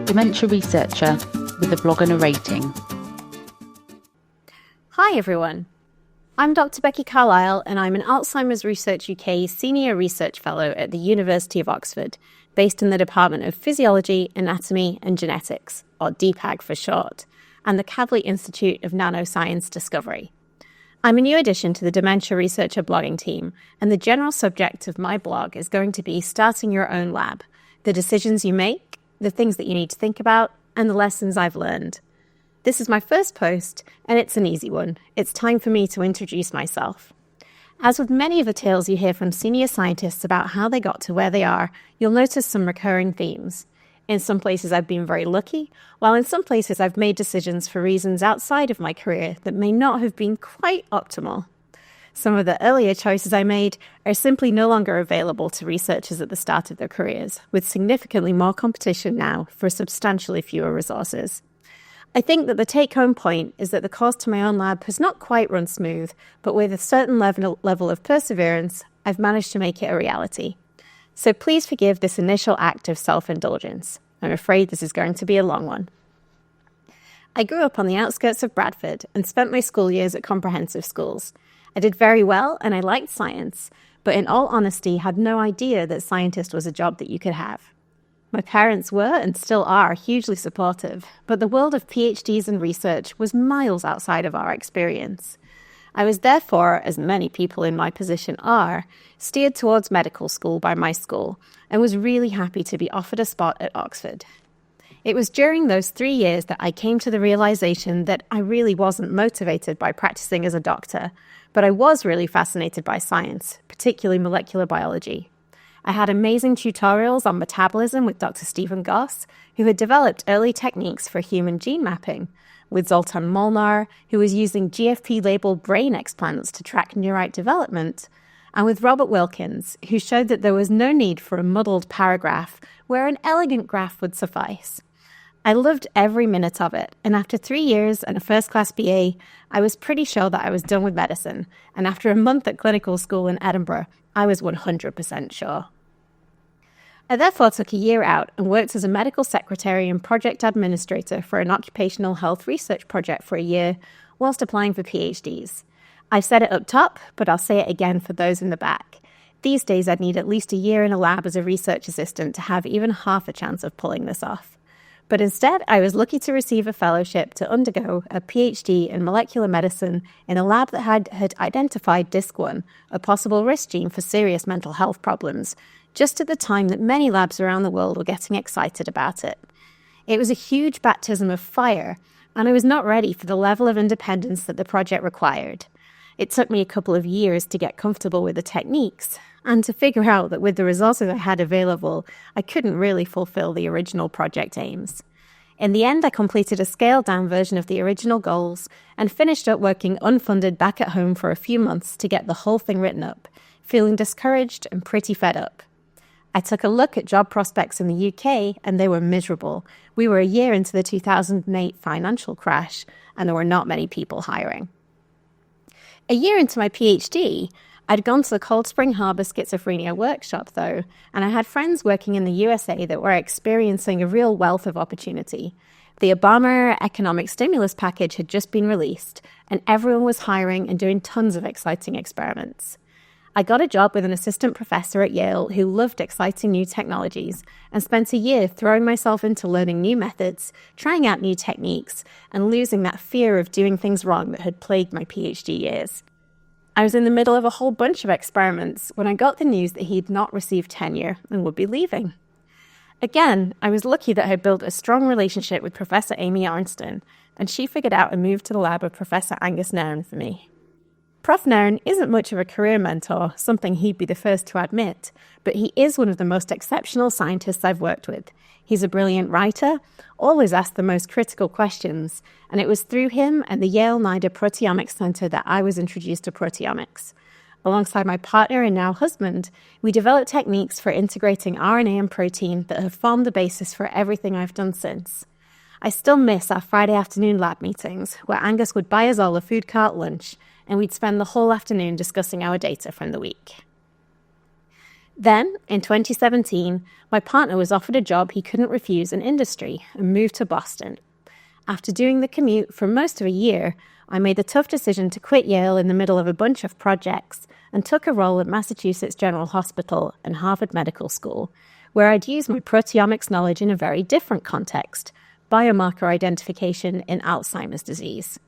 Dementia Researcher with a blog and a rating. Hi everyone, I'm Dr. Becky Carlyle and I'm an Alzheimer's Research UK Senior Research Fellow at the University of Oxford, based in the Department of Physiology, Anatomy and Genetics, or DPAG for short, and the Kavli Institute of Nanoscience Discovery. I'm a new addition to the Dementia Researcher blogging team, and the general subject of my blog is going to be starting your own lab, the decisions you make, the things that you need to think about, and the lessons I've learned. This is my first post, and it's an easy one. It's time for me to introduce myself. As with many of the tales you hear from senior scientists about how they got to where they are, you'll notice some recurring themes. In some places I've been very lucky, while in some places I've made decisions for reasons outside of my career that may not have been quite optimal. Some of the earlier choices I made are simply no longer available to researchers at the start of their careers, with significantly more competition now for substantially fewer resources. I think that the take-home point is that the course to my own lab has not quite run smooth, but with a certain level of perseverance, I've managed to make it a reality. So please forgive this initial act of self-indulgence. I'm afraid this is going to be a long one. I grew up on the outskirts of Bradford and spent my school years at comprehensive schools. I did very well and I liked science, but in all honesty had no idea that scientist was a job that you could have. My parents were and still are hugely supportive, but the world of PhDs and research was miles outside of our experience. I was therefore, as many people in my position are, steered towards medical school by my school and was really happy to be offered a spot at Oxford. It was during those 3 years that I came to the realization that I really wasn't motivated by practicing as a doctor, but I was really fascinated by science, particularly molecular biology. I had amazing tutorials on metabolism with Dr. Stephen Goss, who had developed early techniques for human gene mapping, with Zoltan Molnar, who was using GFP-labeled brain explants to track neurite development, and with Robert Wilkins, who showed that there was no need for a muddled paragraph where an elegant graph would suffice. I loved every minute of it, and after 3 years and a first-class BA, I was pretty sure that I was done with medicine, and after a month at clinical school in Edinburgh, I was 100% sure. I therefore took a year out and worked as a medical secretary and project administrator for an occupational health research project for a year, whilst applying for PhDs. I've said it up top, but I'll say it again for those in the back. These days I'd need at least a year in a lab as a research assistant to have even half a chance of pulling this off. But instead, I was lucky to receive a fellowship to undergo a PhD in molecular medicine in a lab that had identified DISC1, a possible risk gene for serious mental health problems, just at the time that many labs around the world were getting excited about it. It was a huge baptism of fire, and I was not ready for the level of independence that the project required. It took me a couple of years to get comfortable with the techniques, and to figure out that with the resources I had available, I couldn't really fulfill the original project aims. In the end, I completed a scaled-down version of the original goals and finished up working unfunded back at home for a few months to get the whole thing written up, feeling discouraged and pretty fed up. I took a look at job prospects in the UK, and they were miserable. We were a year into the 2008 financial crash, and there were not many people hiring. A year into my PhD, I'd gone to the Cold Spring Harbor Schizophrenia Workshop, though, and I had friends working in the USA that were experiencing a real wealth of opportunity. The Obama economic stimulus package had just been released, and everyone was hiring and doing tons of exciting experiments. I got a job with an assistant professor at Yale who loved exciting new technologies and spent a year throwing myself into learning new methods, trying out new techniques, and losing that fear of doing things wrong that had plagued my PhD years. I was in the middle of a whole bunch of experiments when I got the news that he'd not received tenure and would be leaving. Again, I was lucky that I built a strong relationship with Professor Amy Arnston, and she figured out a move to the lab of Professor Angus Nairn for me. Prof. Nairn isn't much of a career mentor, something he'd be the first to admit, but he is one of the most exceptional scientists I've worked with. He's a brilliant writer, always asked the most critical questions, and it was through him and the Yale NIDA Proteomics Center that I was introduced to proteomics. Alongside my partner and now husband, we developed techniques for integrating RNA and protein that have formed the basis for everything I've done since. I still miss our Friday afternoon lab meetings, where Angus would buy us all a food cart lunch, and we'd spend the whole afternoon discussing our data from the week. Then, in 2017, my partner was offered a job he couldn't refuse in industry and moved to Boston. After doing the commute for most of a year, I made the tough decision to quit Yale in the middle of a bunch of projects and took a role at Massachusetts General Hospital and Harvard Medical School, where I'd use my proteomics knowledge in a very different context, biomarker identification in Alzheimer's disease.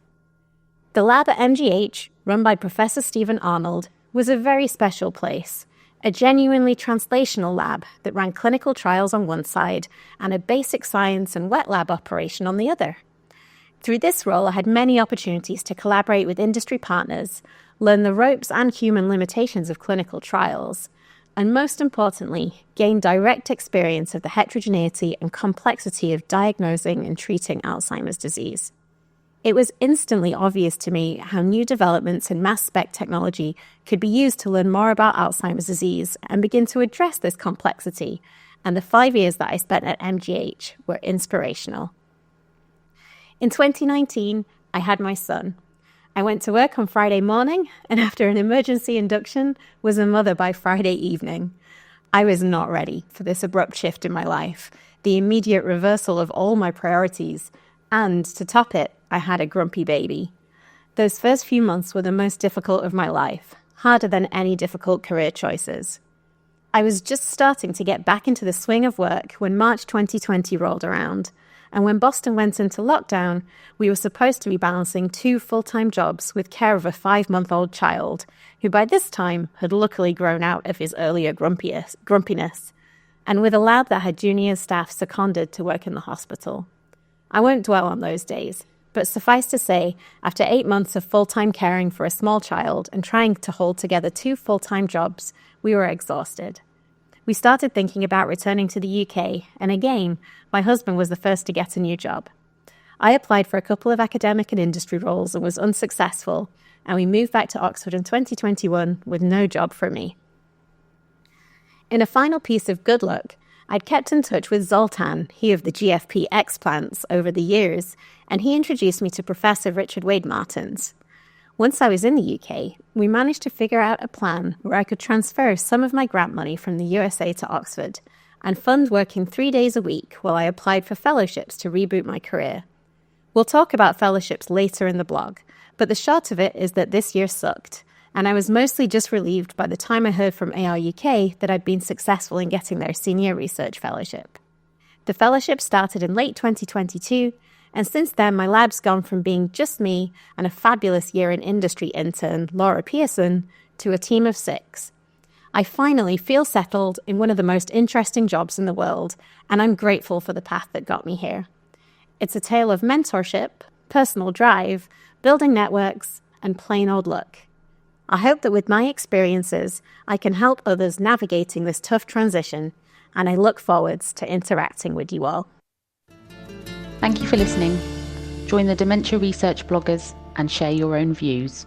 The lab at MGH, run by Professor Stephen Arnold, was a very special place, a genuinely translational lab that ran clinical trials on one side and a basic science and wet lab operation on the other. Through this role, I had many opportunities to collaborate with industry partners, learn the ropes and human limitations of clinical trials, and most importantly, gain direct experience of the heterogeneity and complexity of diagnosing and treating Alzheimer's disease. It was instantly obvious to me how new developments in mass spec technology could be used to learn more about Alzheimer's disease and begin to address this complexity, and the 5 years that I spent at MGH were inspirational. In 2019, I had my son. I went to work on Friday morning, and after an emergency induction, was a mother by Friday evening. I was not ready for this abrupt shift in my life, the immediate reversal of all my priorities, and to top it, I had a grumpy baby. Those first few months were the most difficult of my life, harder than any difficult career choices. I was just starting to get back into the swing of work when March 2020 rolled around, and when Boston went into lockdown, we were supposed to be balancing 2 full-time jobs with care of a 5-month-old child, who by this time had luckily grown out of his earlier grumpiness, and with a lab that had junior staff seconded to work in the hospital. I won't dwell on those days, but suffice to say, after 8 months of full-time caring for a small child and trying to hold together 2 full-time jobs, we were exhausted. We started thinking about returning to the UK, and again, my husband was the first to get a new job. I applied for a couple of academic and industry roles and was unsuccessful, and we moved back to Oxford in 2021 with no job for me. In a final piece of good luck, I'd kept in touch with Zoltan, he of the GFP explants, over the years, and he introduced me to Professor Richard Wade-Martins. Once I was in the UK, we managed to figure out a plan where I could transfer some of my grant money from the USA to Oxford and fund working 3 days a week while I applied for fellowships to reboot my career. We'll talk about fellowships later in the blog, but the short of it is that this year sucked, and I was mostly just relieved by the time I heard from AR UK that I'd been successful in getting their Senior Research Fellowship. The fellowship started in late 2022, and since then my lab's gone from being just me and a fabulous year-in industry intern, Laura Pearson, to a team of 6. I finally feel settled in one of the most interesting jobs in the world, and I'm grateful for the path that got me here. It's a tale of mentorship, personal drive, building networks, and plain old luck. I hope that with my experiences, I can help others navigating this tough transition, and I look forwards to interacting with you all. Thank you for listening. Join the Dementia Research bloggers and share your own views.